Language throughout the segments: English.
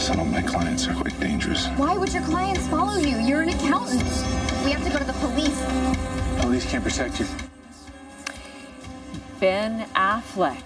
Some of my clients are quite dangerous. Why would your clients follow you? You're an accountant. We have to go to the police. Police can't protect you. Ben Affleck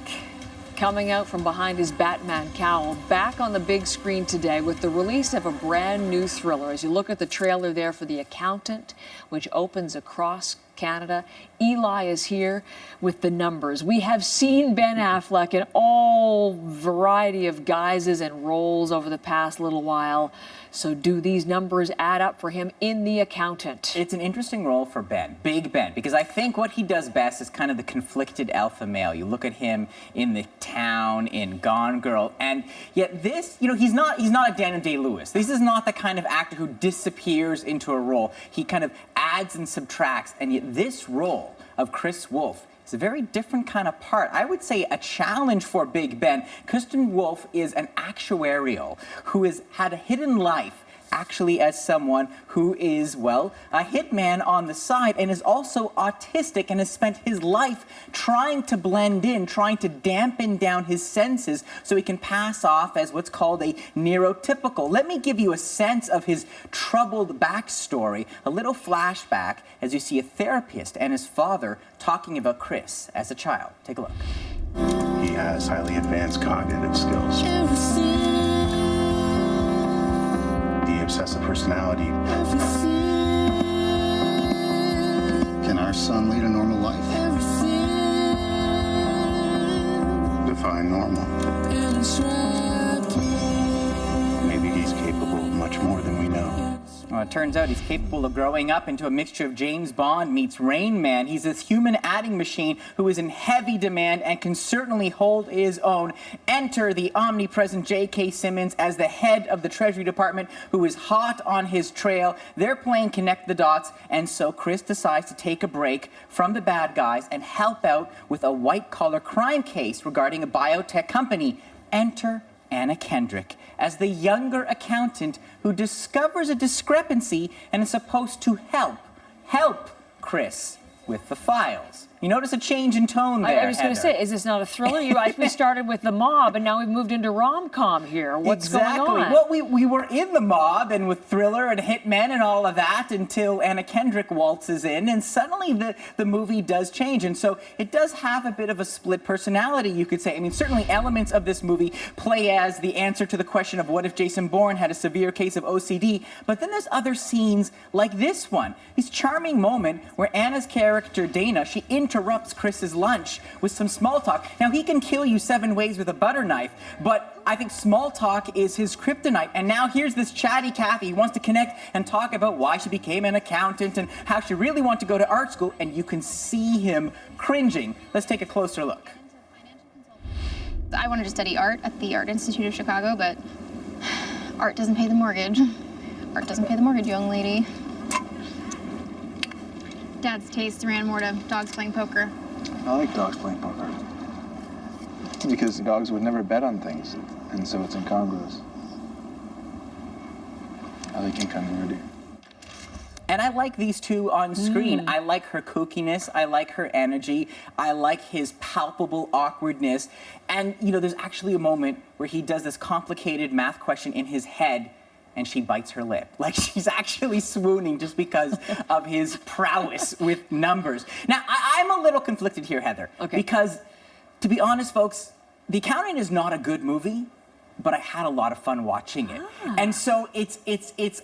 coming out from behind his Batman cowl, back on the big screen today with the release of a brand new thriller. As you look at the trailer there for The Accountant, which opens across Canada, Eli is here with the numbers. We have seen Ben Affleck in all variety of guises and roles over the past little while. So do these numbers add up for him in The Accountant? It's an interesting role for Ben, Big Ben, because I think what he does best is kind of the conflicted alpha male. You look at him in The Town, in Gone Girl, and yet this, he's not a Daniel Day-Lewis. This is not the kind of actor who disappears into a role. He kind of adds and subtracts, and yet this role of Chris Wolfe is a very different kind of part. I would say a challenge for Big Ben. Kristen Wolfe is an actuarial who has had a hidden life actually as someone who is, well, a hitman on the side and is also autistic and has spent his life trying to blend in, trying to dampen down his senses so he can pass off as what's called a neurotypical. Let me give you a sense of his troubled backstory, a little flashback as you see a therapist and his father talking about Chris as a child. Take a look. He has highly advanced cognitive skills. The obsessive personality. Can our son lead a normal life? Define normal. Maybe he's capable of much more than we know. Well, it turns out he's capable of growing up into a mixture of James Bond meets Rain Man. He's this human adding machine who is in heavy demand and can certainly hold his own. Enter the omnipresent J.K. Simmons as the head of the Treasury Department, who is hot on his trail. They're playing connect the dots, and so Chris decides to take a break from the bad guys and help out with a white-collar crime case regarding a biotech company. Enter Anna Kendrick as the younger accountant who discovers a discrepancy and is supposed to help Chris with the files. You notice a change in tone there, I was going to say, is this not a thriller? We started with The Mob, and now we've moved into rom-com here. What's going on? Well, we were in The Mob and with Thriller and Hitmen and all of that until Anna Kendrick waltzes in, and suddenly the movie does change. And so it does have a bit of a split personality, you could say. I mean, certainly elements of this movie play as the answer to the question of what if Jason Bourne had a severe case of OCD. But then there's other scenes like this one. This charming moment where Anna's character, Dana, she interrupts Chris's lunch with some small talk. Now, he can kill you 7 ways with a butter knife, but I think small talk is his kryptonite. And now here's this chatty Kathy who wants to connect and talk about why she became an accountant and how she really wanted to go to art school, and you can see him cringing. Let's take a closer look. I wanted to study art at the Art Institute of Chicago, but art doesn't pay the mortgage. Art doesn't pay the mortgage, young lady. Dad's taste ran more to dogs playing poker. I like dogs playing poker. Because dogs would never bet on things, and so it's incongruous. I like incongruity. And I like these two on screen. I like her kookiness. I like her energy. I like his palpable awkwardness. And, there's actually a moment where he does this complicated math question in his head, and she bites her lip. Like, she's actually swooning just because of his prowess with numbers. Now, I'm a little conflicted here, Heather. Okay. Because, to be honest, folks, The Accountant is not a good movie, but I had a lot of fun watching it. And so it's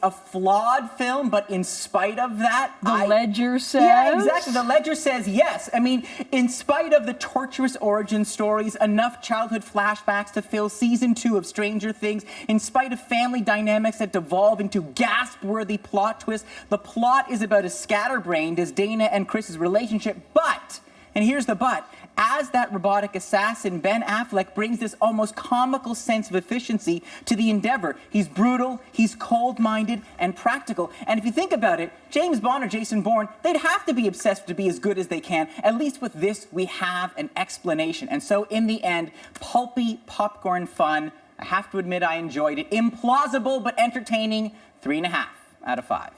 a flawed film, but in spite of that, The Ledger says? Yeah, exactly. The Ledger says yes. I mean, in spite of the tortuous origin stories, enough childhood flashbacks to fill season 2 of Stranger Things, in spite of family dynamics that devolve into gasp-worthy plot twists, the plot is about as scatterbrained as Dana and Chris's relationship, but, and here's the but, as that robotic assassin, Ben Affleck brings this almost comical sense of efficiency to the endeavor. He's brutal, he's cold-minded, and practical. And if you think about it, James Bond or Jason Bourne, they'd have to be obsessed to be as good as they can. At least with this, we have an explanation. And so in the end, pulpy popcorn fun. I have to admit I enjoyed it. Implausible but entertaining, 3.5 out of 5.